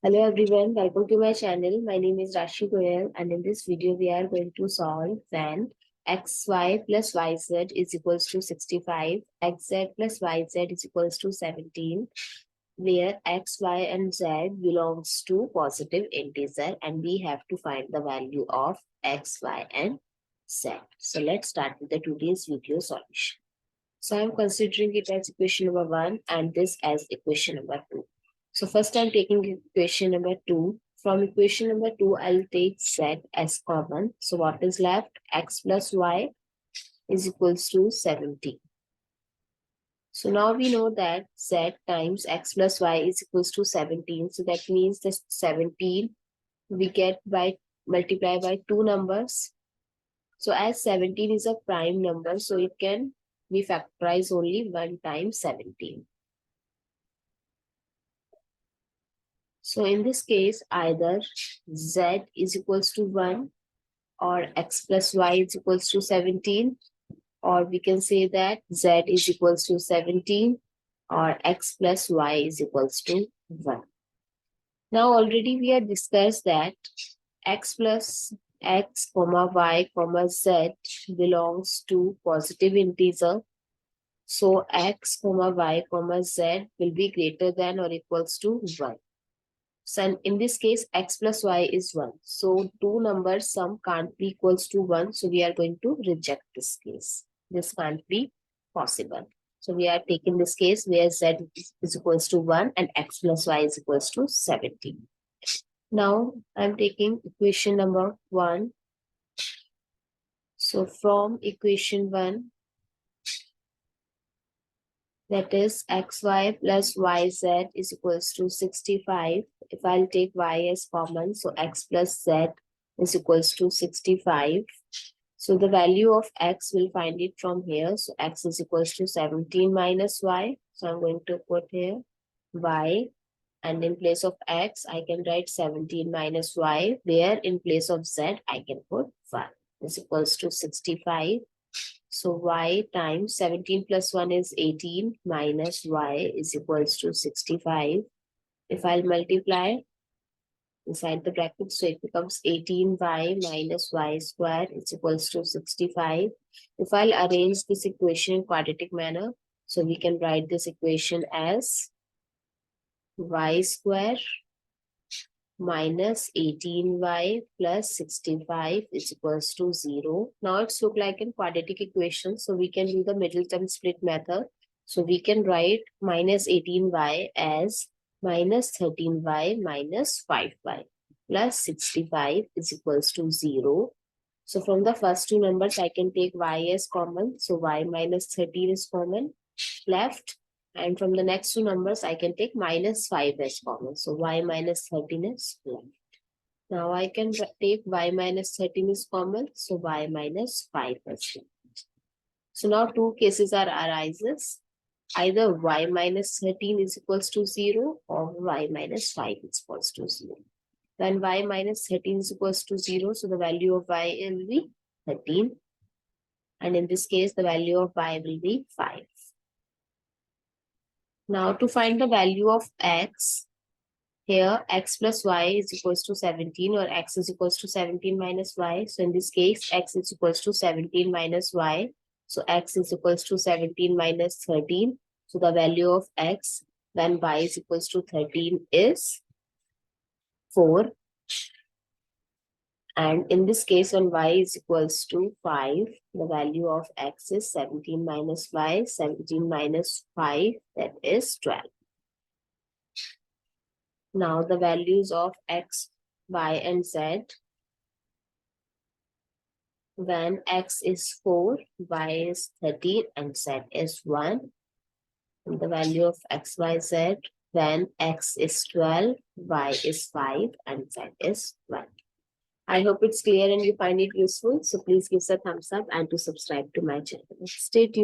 Hello everyone, welcome to my channel. My name is Rashi Goel, and in this video we are going to solve when xy plus yz is equals to 65, xz plus yz is equals to 17, where x, y and z belongs to positive integer and we have to find the value of x, y and z. So let's start with the today's video solution. So I'm considering it as equation number 1 and this as equation number 2. So first I'm taking equation number 2. From equation number 2, I'll take z as common. So what is left? X plus y is equals to 17. So now we know that z times x plus y is equals to 17. So that means the 17 we get by multiply by two numbers. So as 17 is a prime number, so it can be factorized only 1 times 17. So in this case, either z is equals to 1 or x plus y is equals to 17, or we can say that z is equals to 17 or x plus y is equals to 1. Now already we have discussed that x plus x comma y comma z belongs to positive integer. So x comma y comma z will be greater than or equals to 1. So in this case, x plus y is 1. So two numbers sum can't be equals to 1. So we are going to reject this case. This can't be possible. So we are taking this case where z is equals to 1 and x plus y is equals to 17. Now I'm taking equation number 1. So from equation 1, that is xy plus yz is equals to 65. If I'll take y as common, so x plus z is equals to 65. So the value of x will find it from here. So x is equals to 17 minus y. So I'm going to put here y. And in place of x, I can write 17 minus y. Where in place of z, I can put 1 is equals to 65. So y times 17 plus 1 is 18 minus y is equals to 65. If I'll multiply inside the bracket, so it becomes 18y minus y square is equals to 65. If I'll arrange this equation in quadratic manner, so we can write this equation as y square minus 18y plus 65 is equals to 0. Now it's look like in quadratic equation. So we can do the middle term split method. So we can write minus 18y as minus 13y minus 5y plus 65 is equals to 0. So from the first two numbers, I can take y as common. So y minus 13 is common left. And from the next two numbers, I can take minus 5 as common. So y minus 13 is left. Now I can take y minus 13 is common. So y minus 5 is left. So now two cases are arises. Either y minus 13 is equals to 0 or y minus 5 is equals to 0. When y minus 13 is equals to 0, so the value of y will be 13. And in this case, the value of y will be 5. Now to find the value of x, here x plus y is equals to 17 or x is equals to 17 minus y. So in this case, x is equals to 17 minus y. So x is equals to 17 minus 13. So the value of x when y is equals to 13 is 4. And in this case, when y is equals to 5, the value of x is 17 minus y, 17 minus 5, that is 12. Now the values of x, y, and z. When x is 4, y is 13, and z is 1. And the value of x, y, z. When x is 12, y is 5, and z is 1. I hope it's clear and you find it useful. So please give us a thumbs up and to subscribe to my channel. Stay tuned.